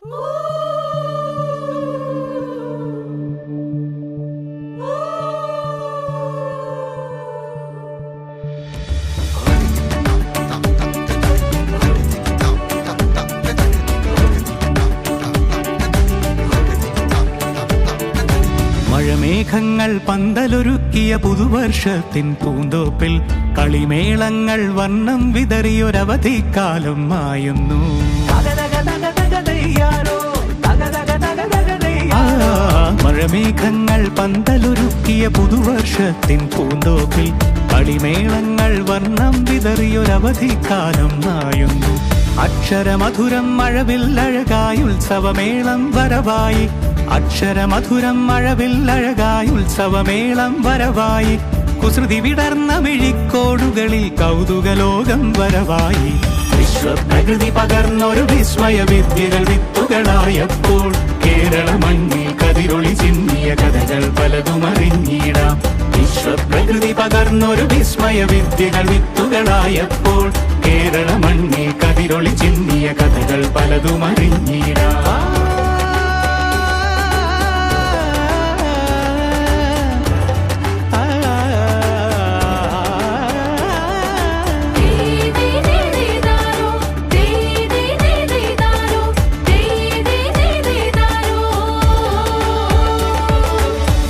മഴമേഘങ്ങൾ പന്തലൊരുക്കിയ പുതുവർഷത്തിൻ പൂന്തോപ്പിൽ കളിമേളങ്ങൾ വർണ്ണം വിതറിയൊരവധിക്കാലം മായുന്നു. മഴമേഘങ്ങൾ പന്തലൊരുക്കിയ പുതുവർഷത്തിൻ പൂന്തോപ്പിൽ കളിമേളങ്ങൾ വർണ്ണം വിതറിയൊരവധിക്കാലം മായുന്നു. അക്ഷരമധുരം മഴവില്ലഴകായി ഉത്സവമേളം വരവായി. അക്ഷരമധുരം മഴവില്ലഴകായി ഉത്സവമേളം വരവായി. കുസൃതി വിടർന്ന മിഴിക്കോടുകളിൽ കൗതുകലോകം വരവായി. വിശ്വപ്രകൃതി പകർന്നൊരു വിസ്മയ വിദ്യകൾ വിത്തുകളായപ്പോൾ കേരള മണ്ണിൽ കതിരൊളി ചിന്നിയ കഥകൾ പലതും അറിഞ്ഞിടാം. വിശ്വപ്രകൃതി പകർന്നൊരു വിസ്മയ വിദ്യകൾ വിത്തുകളായപ്പോൾ കേരള മണ്ണിൽ കതിരൊളി ചിന്നിയ കഥകൾ പലതും അറിഞ്ഞിടാം.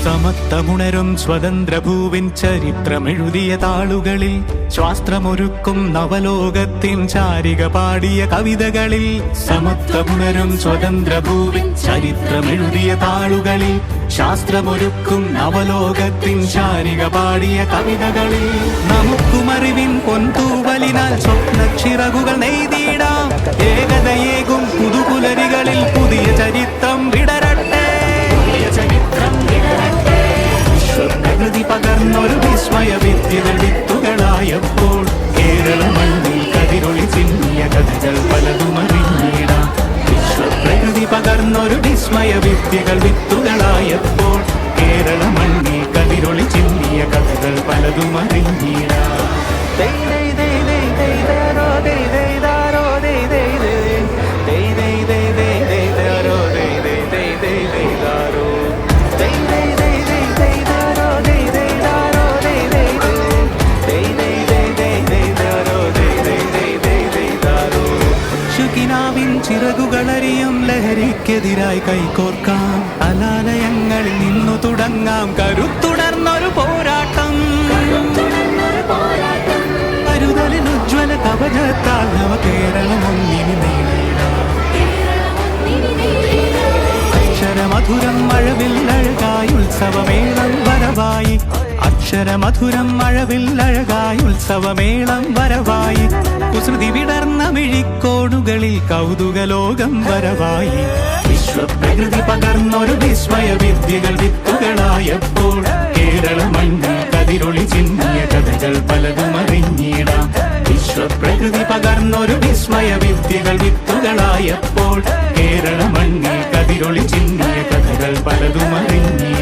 സമത്വമുണരും സ്വതന്ത്രഭൂവിൻ ചരിത്രമെഴുതിയ താളുകളിൽ ശാസ്ത്രമൊരുക്കും നവലോകത്തിൻ ചാരിക പാടിയ കവിതകളിൽ. സമത്വമുണരും സ്വതന്ത്രഭൂവിൻ ചരിത്രമെഴുതിയ താളുകളിൽ ശാസ്ത്രമൊരുക്കും നവലോകത്തിൻ ചാരിക പാടിയ കവിതകളിൽ. നമുക്കുമറിവിൻ പൊൻതൂവലിനാൽ സ്വപ്നച്ചിറകുകൾ നെയ്തിടാം. ഏകതയേകും പുതുപുലരികളിൽ പുതിയ ചരിത്രം വിടരട്ടെ. വിശ്വപ്രകൃതി പകർന്നൊരു വിസ്മയ വിദ്യകൾ വിത്തുകളായപ്പോൾ കേരള മണ്ണിൽ കതിരൊളി ചിന്നിയ കഥകൾ പലതും അറിഞ്ഞിടാം. വിശ്വപ്രകൃതി പകർന്നൊരു വിസ്മയ വിദ്യകൾ വിത്തുകളായപ്പോൾ കേരള മണ്ണിൽ കതിരൊളി ചിന്നിയ കഥകൾ പലതും അറിഞ്ഞിടാം. ചിറകുകളറിയും ലഹരിക്കെതിരായി കൈകോർക്കാം. അലാലയങ്ങളിൽ നിന്നു തുടങ്ങാം കരുത്തുടർന്നൊരു പോരാട്ടം. കരുതലിൻ ഉജ്ജ്വല കവചത്താൽ നവ കേരളം ഒന്നിന് നേരിടാം. അക്ഷരമധുരം മഴവില്ലഴകായി ഉത്സവമേളം വരവായി. അക്ഷരമധുരം മഴവില്ലഴകായി ഉത്സവമേളം വരവായി. കുസൃതി വിടർന്ന മിഴിക്കോടുകളിൽ കൗതുകലോകം വരവായി. വിശ്വപ്രകൃതി പകർന്നൊരു വിസ്മയ വിദ്യകൾ വിത്തുകളായപ്പോൾ കേരള മണ്ണിൽ കതിരൊളി ചിന്നിയ കഥകൾ പലതും അറിഞ്ഞിടാം. വിശ്വപ്രകൃതി പകർന്നൊരു വിസ്മയ വിദ്യകൾ വിത്തുകളായപ്പോൾ കേരള മണ്ണിൽ കതിരൊളി ചിന്നിയ കഥകൾ പലതും അറിഞ്ഞിടാം.